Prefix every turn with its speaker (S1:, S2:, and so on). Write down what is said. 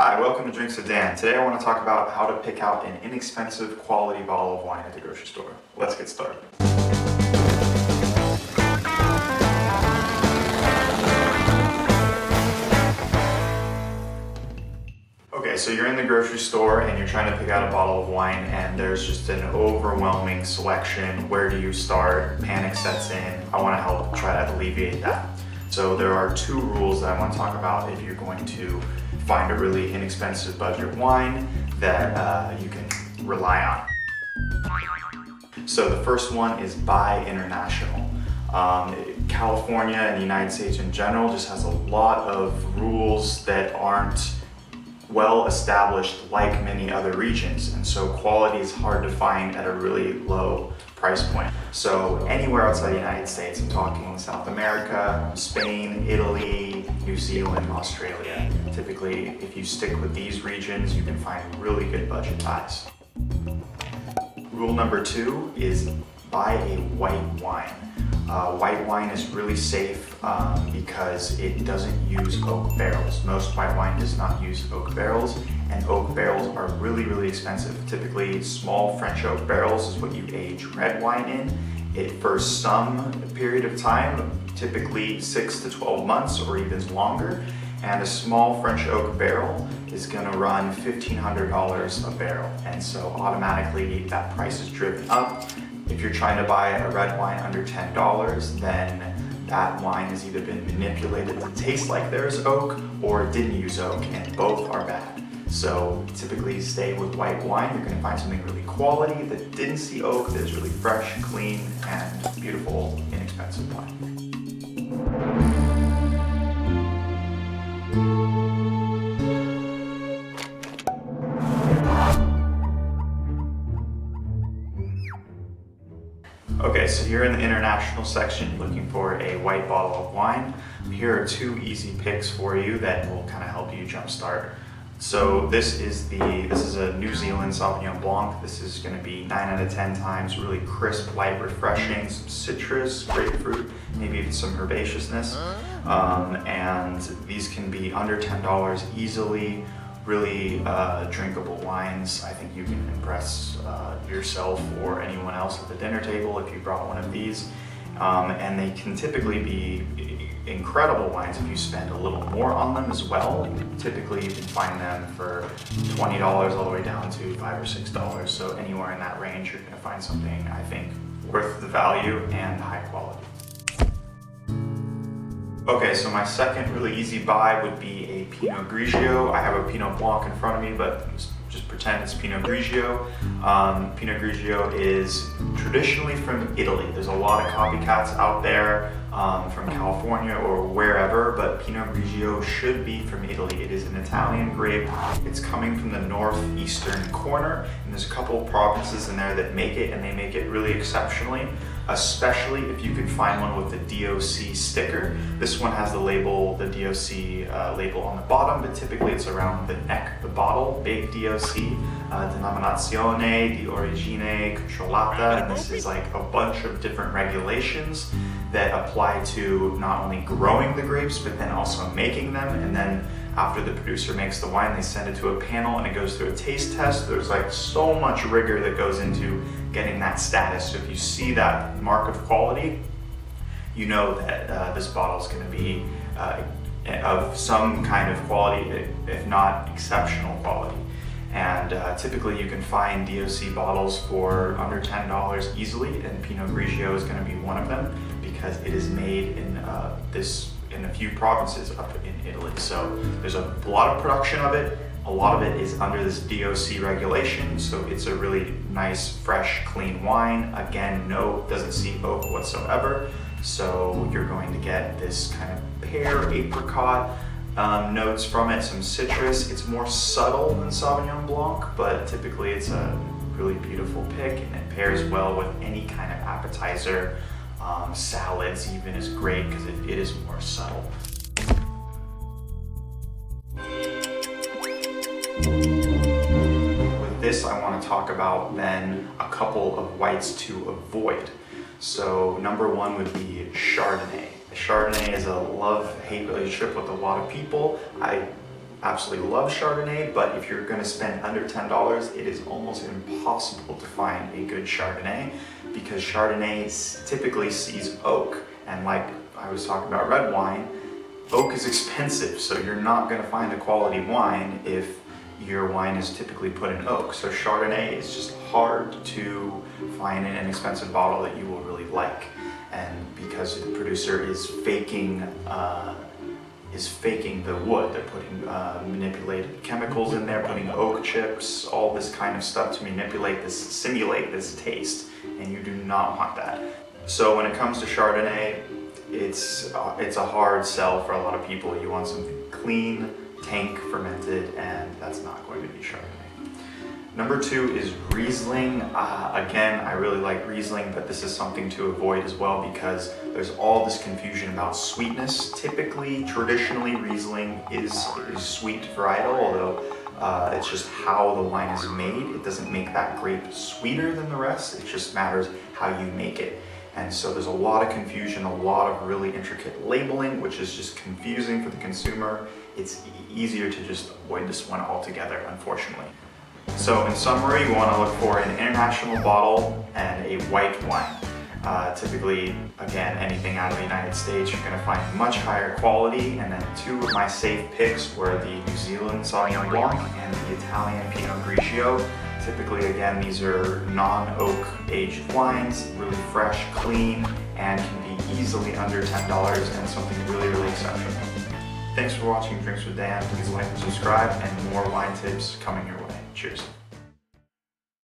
S1: Hi, welcome to Drinks with Dan. Today I want to talk about how to pick out an inexpensive quality bottle of wine at the grocery store. Let's get started. Okay, so you're in the grocery store and you're trying to pick out a bottle of wine and there's just an overwhelming selection. Where do you start? Panic sets in. I want to help try to alleviate that. So there are two rules that I want to talk about if you're going to find a really inexpensive budget wine that you can rely on. So the first one is buy international. California and the United States in general just has a lot of rules that aren't well established like many other regions, and so quality is hard to find at a really low price point. So anywhere outside the United States, I'm talking South America, Spain, Italy, New Zealand, Australia. Typically, if you stick with these regions, you can find really good budget buys. Rule number 2 is buy a white wine. White wine is really safe because it doesn't use oak barrels. Most white wine does not use oak barrels, and oak barrels are really, really expensive. Typically, small French oak barrels is what you age red wine in. For some period of time, typically 6 to 12 months or even longer, and a small French oak barrel is going to run $1,500 a barrel, and so automatically that price is driven up. If you're trying to buy a red wine under $10, then that wine has either been manipulated to taste like there's oak or didn't use oak, and both are bad. So typically stay with white wine. You're going to find something really quality that didn't see oak, that is really fresh, clean, and beautiful, inexpensive wine. Okay, so you're in the international section looking for a white bottle of wine. Here are two easy picks for you that will kind of help you jumpstart. So this is a New Zealand Sauvignon Blanc. This is going to be 9 out of 10 times really crisp, light, refreshing, some citrus, grapefruit, maybe even some herbaceousness. And these can be under $10 easily. Really drinkable wines. I think you can impress yourself or anyone else at the dinner table if you brought one of these. And they can typically be incredible wines if you spend a little more on them as well. Typically you can find them for $20 all the way down to $5 or $6. So anywhere in that range you're going to find something, I think, worth the value and high quality. Okay, so my second really easy buy would be a Pinot Grigio. I have a Pinot Blanc in front of me, but just pretend it's Pinot Grigio. Pinot Grigio is traditionally from Italy. There's a lot of copycats out there from California or wherever, but Pinot Grigio should be from Italy. It is an Italian grape. It's coming from the northeastern corner, and there's a couple of provinces in there that make it, and they make it really exceptionally, especially if you can find one with the DOC sticker. This one has the label, the DOC label on the bottom, but typically it's around the neck of the bottle, big DOC, Denominazione di Origine Controllata, and this is like a bunch of different regulations that apply to not only growing the grapes, but then also making them. And then after the producer makes the wine, they send it to a panel and it goes through a taste test. There's like so much rigor that goes into getting that status. So if you see that mark of quality, you know that this bottle is going to be of some kind of quality, if not exceptional quality. And typically you can find DOC bottles for under $10 easily, and Pinot Grigio is going to be one of them because it is made in a few provinces up in Italy. So there's a lot of production of it. A lot of it is under this DOC regulation, so it's a really nice, fresh, clean wine. Again, doesn't see oak whatsoever. So you're going to get this kind of pear, apricot notes from it, some citrus. It's more subtle than Sauvignon Blanc, but typically it's a really beautiful pick, and it pairs well with any kind of appetizer. Salads even is great because it is more subtle. With this, I want to talk about then a couple of whites to avoid. So number 1 would be Chardonnay. Chardonnay is a love-hate relationship with a lot of people. I absolutely love Chardonnay, but if you're going to spend under $10, it is almost impossible to find a good Chardonnay because Chardonnay typically sees oak. And like I was talking about red wine, oak is expensive, so you're not going to find a quality wine if your wine is typically put in oak. So Chardonnay is just hard to find in an expensive bottle that you will really like. And because the producer is faking the wood, they're putting manipulated chemicals in there, putting oak chips, all this kind of stuff to simulate this taste, and you do not want that. So when it comes to Chardonnay, it's a hard sell for a lot of people. You want something clean, tank fermented, and that's not going to be Chardonnay. Number 2 is Riesling. Again, I really like Riesling, but this is something to avoid as well because there's all this confusion about sweetness. Traditionally, Riesling is sweet varietal, although it's just how the wine is made. It doesn't make that grape sweeter than the rest. It just matters how you make it. And so there's a lot of confusion, a lot of really intricate labeling, which is just confusing for the consumer. It's easier to just avoid this one altogether, unfortunately. So in summary, you want to look for an international bottle and a white wine. Typically, again, anything out of the United States, you're going to find much higher quality. And then 2 of my safe picks were the New Zealand Sauvignon Blanc and the Italian Pinot Grigio. Typically, again, these are non-oak aged wines, really fresh, clean, and can be easily under $10 and something really, really exceptional. Thanks for watching Drinks with Dan. Please like and subscribe, and more wine tips coming your way. Cheers.